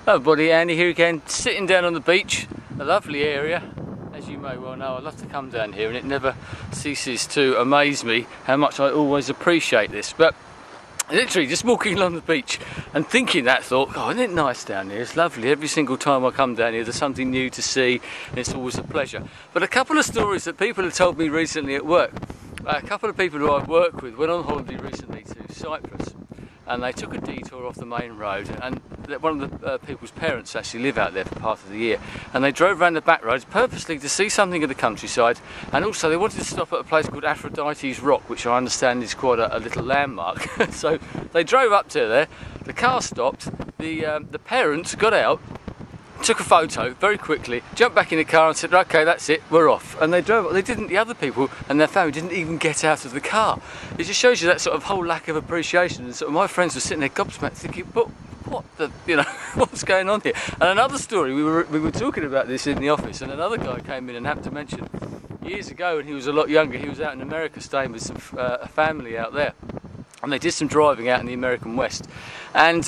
Hello buddy, Andy here again, sitting down on the beach, a lovely area. As you may well know, I love to come down here and it never ceases to amaze me how much I always appreciate this. But literally just walking along the beach and thinking that thought, oh, isn't it nice down here? It's lovely. Every single time I come down here there's something new to see and it's always a pleasure. But a couple of stories that people have told me recently at work. A couple of people who I work with went on holiday recently to Cyprus and they took a detour off the main road, and one of the people's parents actually live out there for part of the year, and they drove around the back roads purposely to see something of the countryside, and also they wanted to stop at a place called Aphrodite's Rock, which I understand is quite a little landmark. So they drove up to there, the car stopped, the parents got out, took a photo very quickly, jumped back in the car and said, okay, that's it, we're off. And they drove. They didn't, the other people and their family didn't even get out of the car. It just shows you that sort of whole lack of appreciation. And sort of my friends were sitting there gobsmacked thinking, but what the, you know, what's going on here? And another story, we were talking about this in the office, and another guy came in and happened to mention, years ago when he was a lot younger, he was out in America staying with some a family out there. And they did some driving out in the American West, and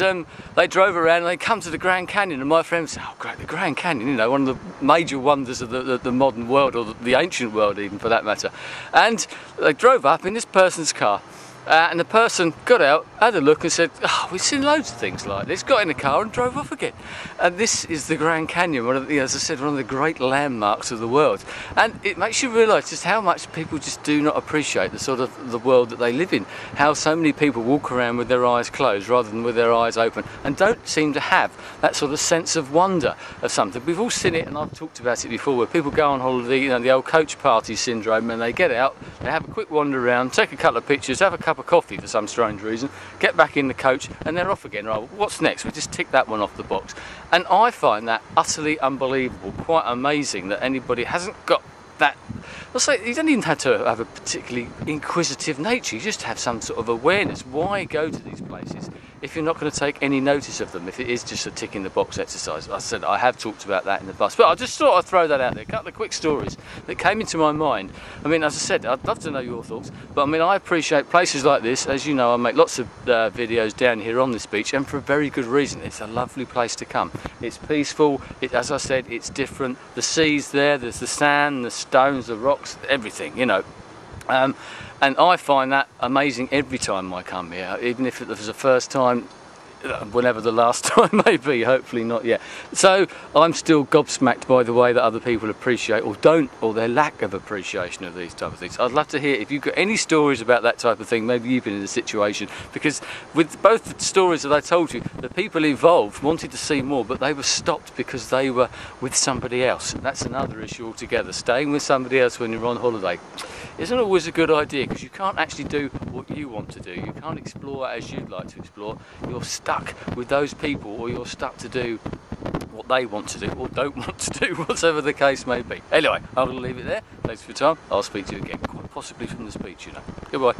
they drove around and they come to the Grand Canyon, and my friend said, oh great, the Grand Canyon, you know, one of the major wonders of the modern world, or the ancient world even for that matter. And they drove up in this person's car, and the person got out, had a look and said, oh, we've seen loads of things like this, got in the car and drove off again. And this is the Grand Canyon, one of the, as I said, one of the great landmarks of the world. And it makes you realise just how much people just do not appreciate the sort of the world that they live in. How so many people walk around with their eyes closed rather than with their eyes open, and don't seem to have that sort of sense of wonder of something. We've all seen it, and I've talked about it before, where people go on holiday, you know, the old coach party syndrome, and they get out, they have a quick wander around, take a couple of pictures, have a cup of coffee for some strange reason, get back in the coach, and they're off again. Right, what's next? We just tick that one off the box. And I find that utterly unbelievable, quite amazing that anybody hasn't got that. I'll say you don't even have to have a particularly inquisitive nature, you just have some sort of awareness. Why go to these places if you're not going to take any notice of them, if it is just a tick in the box exercise? I said I have talked about that in the past, but I just thought I'd throw that out there. A couple of quick stories that came into my mind. I mean, as I said, I'd love to know your thoughts, but I mean, I appreciate places like this. As you know, I make lots of videos down here on this beach, and for a very good reason. It's a lovely place to come. It's peaceful, as I said, it's different. The sea's there, there's the sand, the stones, the rocks, everything, you know. And I find that amazing every time I come here, even if it was the first time, whenever the last time may be, hopefully not yet. So I'm still gobsmacked by the way that other people appreciate or don't, or their lack of appreciation of these type of things. I'd love to hear if you've got any stories about that type of thing. Maybe you've been in a situation, because with both the stories that I told you, the people involved wanted to see more, but they were stopped because they were with somebody else. That's another issue altogether. Staying with somebody else when you're on holiday isn't always a good idea, because you can't actually do what you want to do. You can't explore as you'd like to explore. You're stuck with those people, or you're stuck to do what they want to do or don't want to do, whatever the case may be. Anyway, I'm going to leave it there. Thanks for your time. I'll speak to you again, quite possibly from this beach, you know. Goodbye.